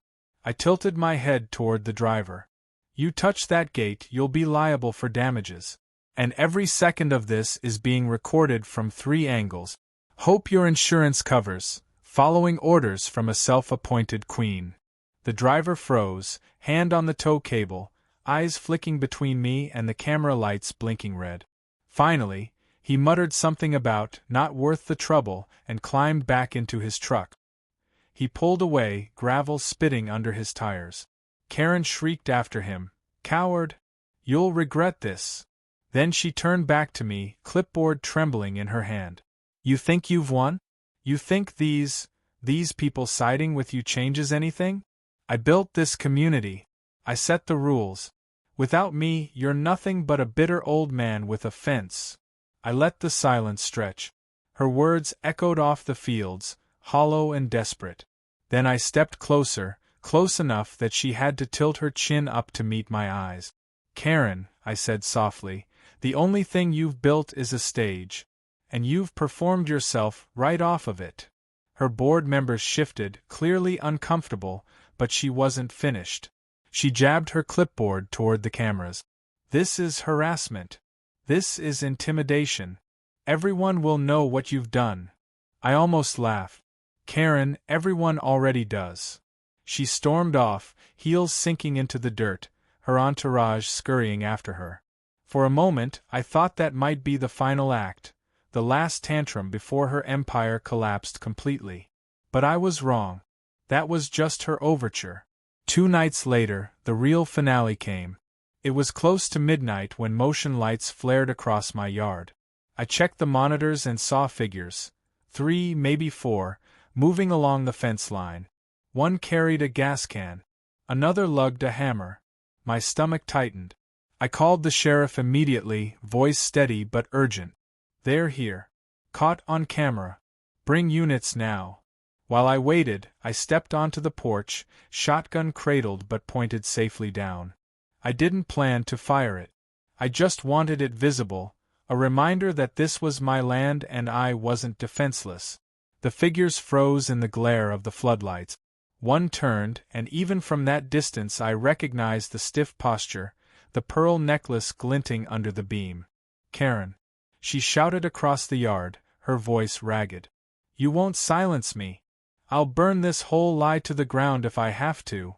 I tilted my head toward the driver. "You touch that gate, you'll be liable for damages. And every second of this is being recorded from 3 angles. Hope your insurance covers, following orders from a self-appointed queen." The driver froze, hand on the tow cable, eyes flicking between me and the camera lights blinking red. Finally, he muttered something about "not worth the trouble" and climbed back into his truck. He pulled away, gravel spitting under his tires. Karen shrieked after him, "Coward! You'll regret this." Then she turned back to me, clipboard trembling in her hand. "You think you've won? You think these people siding with you changes anything? I built this community. I set the rules. Without me, you're nothing but a bitter old man with a fence." I let the silence stretch. Her words echoed off the fields, hollow and desperate. Then I stepped closer, close enough that she had to tilt her chin up to meet my eyes. "Karen," I said softly, "the only thing you've built is a stage. And you've performed yourself right off of it." Her board members shifted, clearly uncomfortable, but she wasn't finished. She jabbed her clipboard toward the cameras. "This is harassment. This is intimidation. Everyone will know what you've done." I almost laughed. "Karen, everyone already does." She stormed off, heels sinking into the dirt, her entourage scurrying after her. For a moment, I thought that might be the final act, the last tantrum before her empire collapsed completely. But I was wrong. That was just her overture. 2 nights later, the real finale came. It was close to midnight when motion lights flared across my yard. I checked the monitors and saw figures, 3, maybe 4, moving along the fence line. One carried a gas can. Another lugged a hammer. My stomach tightened. I called the sheriff immediately, voice steady but urgent. "They're here. Caught on camera. Bring units now." While I waited, I stepped onto the porch, shotgun cradled but pointed safely down. I didn't plan to fire it. I just wanted it visible, a reminder that this was my land and I wasn't defenseless. The figures froze in the glare of the floodlights. One turned, and even from that distance I recognized the stiff posture, the pearl necklace glinting under the beam. "Karen!" she shouted across the yard, her voice ragged. "You won't silence me. I'll burn this whole lie to the ground if I have to."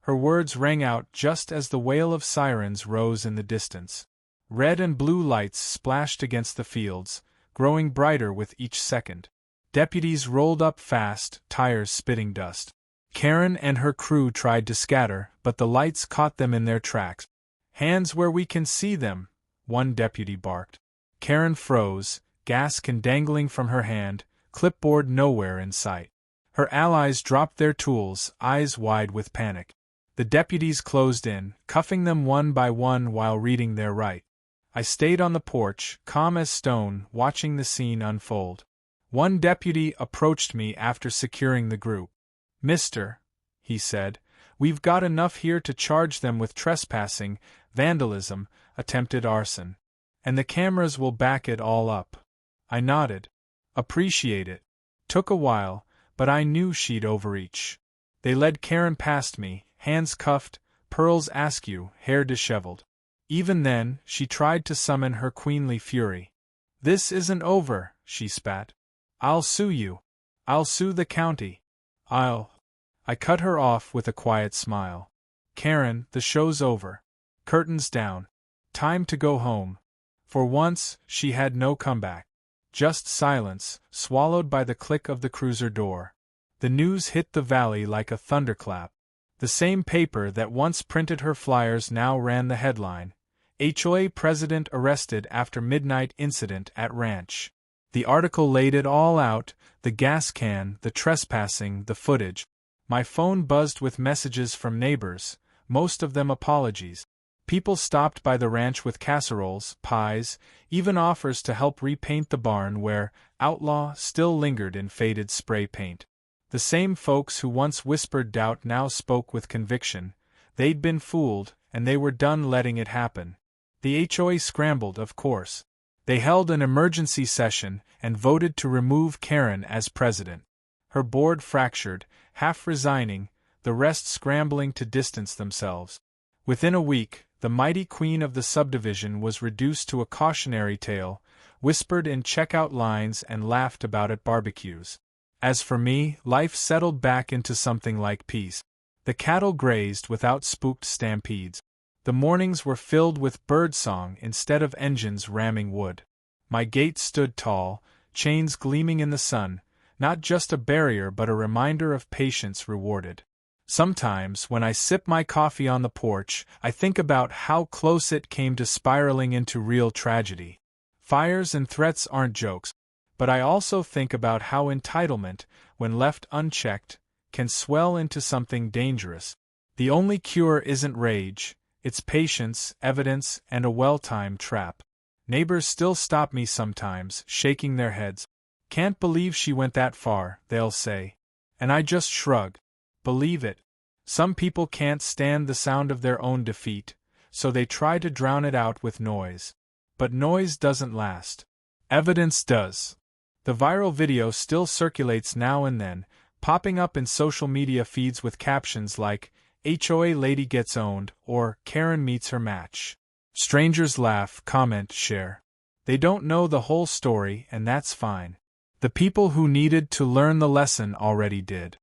Her words rang out just as the wail of sirens rose in the distance. Red and blue lights splashed against the fields, growing brighter with each second. Deputies rolled up fast, tires spitting dust. Karen and her crew tried to scatter, but the lights caught them in their tracks. "Hands where we can see them," one deputy barked. Karen froze, gas can dangling from her hand, clipboard nowhere in sight. Her allies dropped their tools, eyes wide with panic. The deputies closed in, cuffing them one by one while reading their right. I stayed on the porch, calm as stone, watching the scene unfold. One deputy approached me after securing the group. "Mister," he said, "we've got enough here to charge them with trespassing, vandalism, attempted arson. And the cameras will back it all up." I nodded. "Appreciate it." Took a while, but I knew she'd overreach. They led Karen past me, hands cuffed, pearls askew, hair disheveled. Even then, she tried to summon her queenly fury. "This isn't over," she spat. "I'll sue you. I'll sue the county. I cut her off with a quiet smile. "Karen, the show's over. Curtains down. Time to go home." For once, she had no comeback. Just silence, swallowed by the click of the cruiser door. The news hit the valley like a thunderclap. The same paper that once printed her flyers now ran the headline: HOA President Arrested After Midnight Incident at Ranch. The article laid it all out, the gas can, the trespassing, the footage. My phone buzzed with messages from neighbors, most of them apologies. People stopped by the ranch with casseroles, pies, even offers to help repaint the barn where "outlaw" still lingered in faded spray paint. The same folks who once whispered doubt now spoke with conviction. They'd been fooled, and they were done letting it happen. The HOA scrambled, of course. They held an emergency session and voted to remove Karen as president. Her board fractured, half resigning, the rest scrambling to distance themselves. Within a week, the mighty queen of the subdivision was reduced to a cautionary tale, whispered in checkout lines and laughed about at barbecues. As for me, life settled back into something like peace. The cattle grazed without spooked stampedes. The mornings were filled with birdsong instead of engines ramming wood. My gate stood tall, chains gleaming in the sun, not just a barrier but a reminder of patience rewarded. Sometimes, when I sip my coffee on the porch, I think about how close it came to spiraling into real tragedy. Fires and threats aren't jokes, but I also think about how entitlement, when left unchecked, can swell into something dangerous. The only cure isn't rage, it's patience, evidence, and a well-timed trap. Neighbors still stop me sometimes, shaking their heads. "Can't believe she went that far," they'll say. And I just shrug. Believe it. Some people can't stand the sound of their own defeat, so they try to drown it out with noise. But noise doesn't last. Evidence does. The viral video still circulates now and then, popping up in social media feeds with captions like, "HOA lady gets owned," or "Karen meets her match." Strangers laugh, comment, share. They don't know the whole story, and that's fine. The people who needed to learn the lesson already did.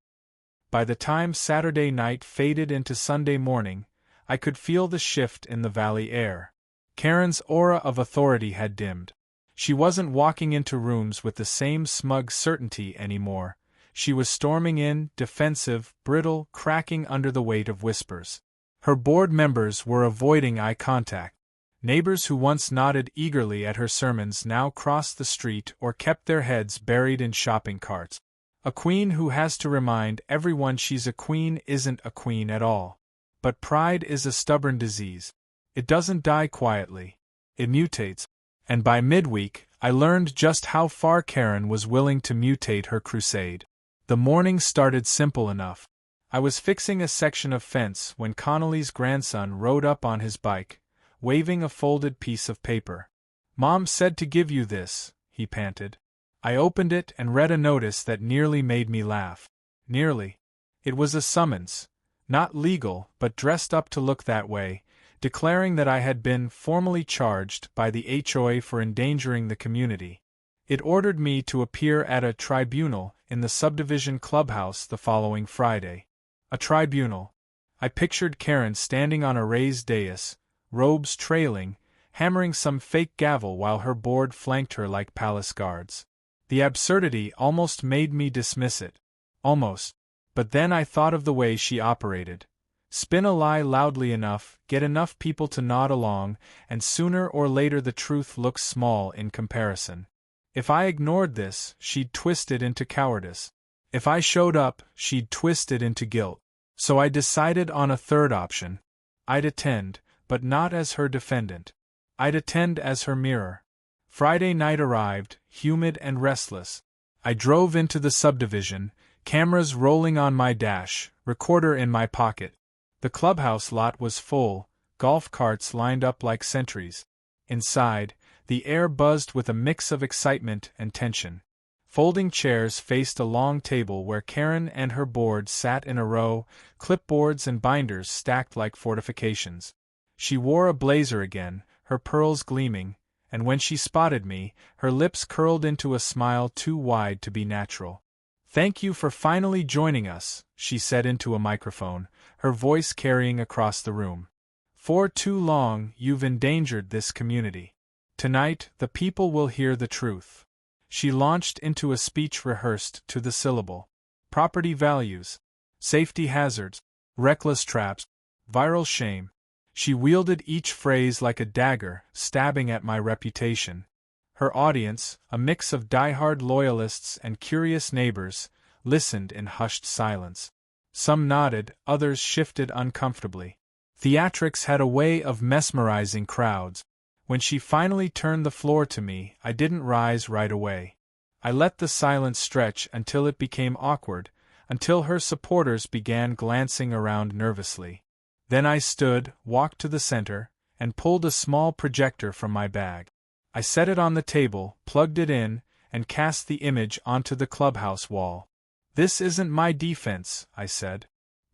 By the time Saturday night faded into Sunday morning, I could feel the shift in the valley air. Karen's aura of authority had dimmed. She wasn't walking into rooms with the same smug certainty anymore. She was storming in, defensive, brittle, cracking under the weight of whispers. Her board members were avoiding eye contact. Neighbors who once nodded eagerly at her sermons now crossed the street or kept their heads buried in shopping carts. A queen who has to remind everyone she's a queen isn't a queen at all. But pride is a stubborn disease. It doesn't die quietly. It mutates. And by midweek, I learned just how far Karen was willing to mutate her crusade. The morning started simple enough. I was fixing a section of fence when Connolly's grandson rode up on his bike, waving a folded piece of paper. "Mom said to give you this," he panted. I opened it and read a notice that nearly made me laugh. Nearly. It was a summons. Not legal, but dressed up to look that way, declaring that I had been formally charged by the HOA for endangering the community. It ordered me to appear at a tribunal in the subdivision clubhouse the following Friday. A tribunal. I pictured Karen standing on a raised dais, robes trailing, hammering some fake gavel while her board flanked her like palace guards. The absurdity almost made me dismiss it. Almost. But then I thought of the way she operated. Spin a lie loudly enough, get enough people to nod along, and sooner or later the truth looks small in comparison. If I ignored this, she'd twist it into cowardice. If I showed up, she'd twist it into guilt. So I decided on a third option. I'd attend, but not as her defendant. I'd attend as her mirror. Friday night arrived, humid and restless. I drove into the subdivision, cameras rolling on my dash, recorder in my pocket. The clubhouse lot was full, golf carts lined up like sentries. Inside, the air buzzed with a mix of excitement and tension. Folding chairs faced a long table where Karen and her board sat in a row, clipboards and binders stacked like fortifications. She wore a blazer again, her pearls gleaming, and when she spotted me, her lips curled into a smile too wide to be natural. "Thank you for finally joining us," she said into a microphone, her voice carrying across the room. "For too long, you've endangered this community. Tonight, the people will hear the truth." She launched into a speech rehearsed to the syllable. Property values, safety hazards, reckless traps, viral shame. She wielded each phrase like a dagger, stabbing at my reputation. Her audience, a mix of die-hard loyalists and curious neighbors, listened in hushed silence. Some nodded, others shifted uncomfortably. Theatrics had a way of mesmerizing crowds. When she finally turned the floor to me, I didn't rise right away. I let the silence stretch until it became awkward, until her supporters began glancing around nervously. Then I stood, walked to the center, and pulled a small projector from my bag. I set it on the table, plugged it in, and cast the image onto the clubhouse wall. "This isn't my defense," I said.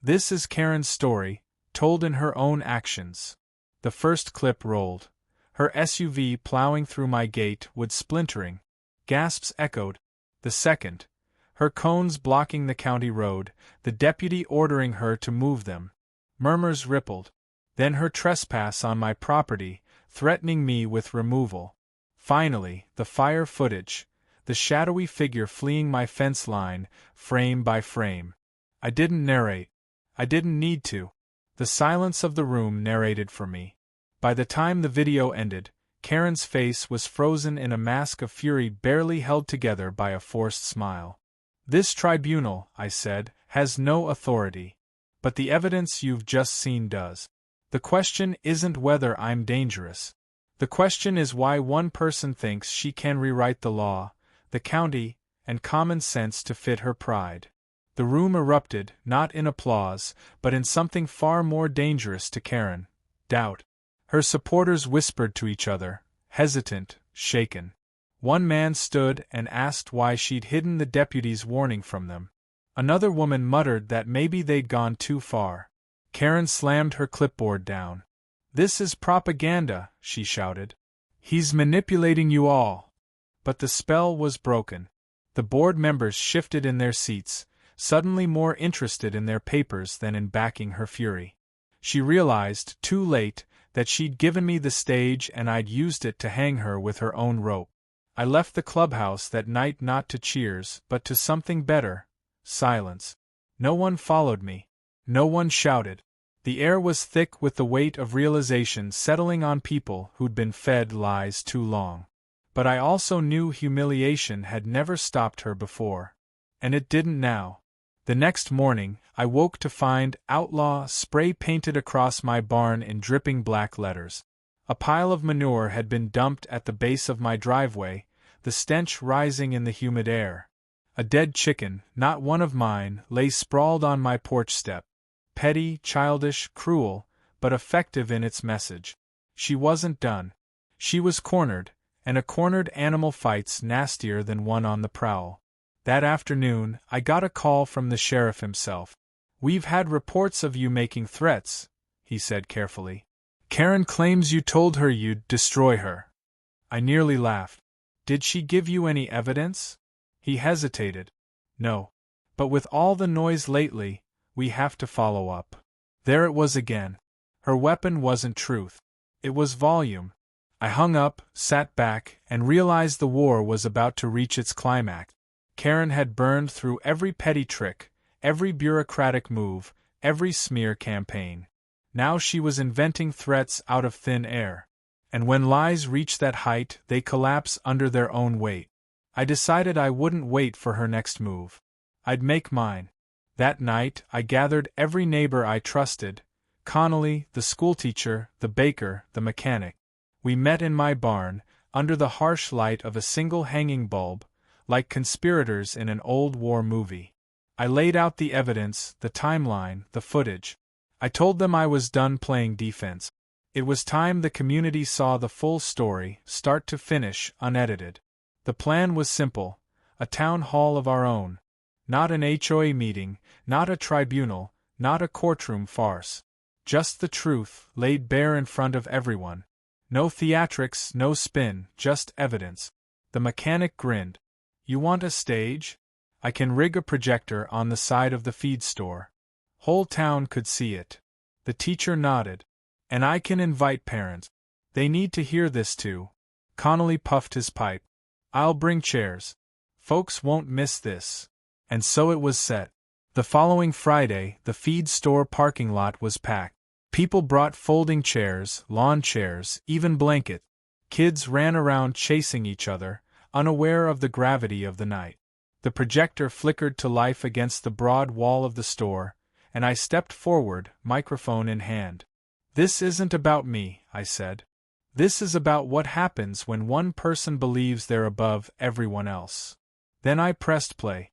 "This is Karen's story, told in her own actions." The first clip rolled. Her SUV plowing through my gate, wood splintering. Gasps echoed. The second. Her cones blocking the county road, the deputy ordering her to move them. Murmurs rippled. Then her trespass on my property, threatening me with removal. Finally, the fire footage, the shadowy figure fleeing my fence line, frame by frame. I didn't narrate. I didn't need to. The silence of the room narrated for me. By the time the video ended, Karen's face was frozen in a mask of fury barely held together by a forced smile. "This tribunal," I said, "has no authority. But the evidence you've just seen does. The question isn't whether I'm dangerous. The question is why one person thinks she can rewrite the law, the county, and common sense to fit her pride." The room erupted, not in applause, but in something far more dangerous to Karen: doubt. Her supporters whispered to each other, hesitant, shaken. One man stood and asked why she'd hidden the deputy's warning from them. Another woman muttered that maybe they'd gone too far. Karen slammed her clipboard down. "This is propaganda," she shouted. "He's manipulating you all." But the spell was broken. The board members shifted in their seats, suddenly more interested in their papers than in backing her fury. She realized, too late, that she'd given me the stage and I'd used it to hang her with her own rope. I left the clubhouse that night not to cheers, but to something better: silence. No one followed me. No one shouted. The air was thick with the weight of realization settling on people who'd been fed lies too long. But I also knew humiliation had never stopped her before. And it didn't now. The next morning, I woke to find "Outlaw" spray-painted across my barn in dripping black letters. A pile of manure had been dumped at the base of my driveway, the stench rising in the humid air. A dead chicken, not one of mine, lay sprawled on my porch step. Petty, childish, cruel, but effective in its message. She wasn't done. She was cornered, and a cornered animal fights nastier than one on the prowl. That afternoon, I got a call from the sheriff himself. "We've had reports of you making threats," he said carefully. "Karen claims you told her you'd destroy her." I nearly laughed. "Did she give you any evidence?" He hesitated. "No. But with all the noise lately, we have to follow up." There it was again. Her weapon wasn't truth. It was volume. I hung up, sat back, and realized the war was about to reach its climax. Karen had burned through every petty trick, every bureaucratic move, every smear campaign. Now she was inventing threats out of thin air. And when lies reach that height, they collapse under their own weight. I decided I wouldn't wait for her next move. I'd make mine. That night, I gathered every neighbor I trusted: Connolly, the schoolteacher, the baker, the mechanic. We met in my barn, under the harsh light of a single hanging bulb, like conspirators in an old war movie. I laid out the evidence, the timeline, the footage. I told them I was done playing defense. It was time the community saw the full story, start to finish, unedited. The plan was simple: a town hall of our own. Not an HOA meeting, not a tribunal, not a courtroom farce. Just the truth, laid bare in front of everyone. No theatrics, no spin, just evidence. The mechanic grinned. "You want a stage? I can rig a projector on the side of the feed store. Whole town could see it." The teacher nodded. "And I can invite parents. They need to hear this too." Connolly puffed his pipe. "I'll bring chairs. Folks won't miss this." And so it was set. The following Friday, the feed store parking lot was packed. People brought folding chairs, lawn chairs, even blankets. Kids ran around chasing each other, unaware of the gravity of the night. The projector flickered to life against the broad wall of the store, and I stepped forward, microphone in hand. "This isn't about me," I said. "This is about what happens when one person believes they're above everyone else." Then I pressed play.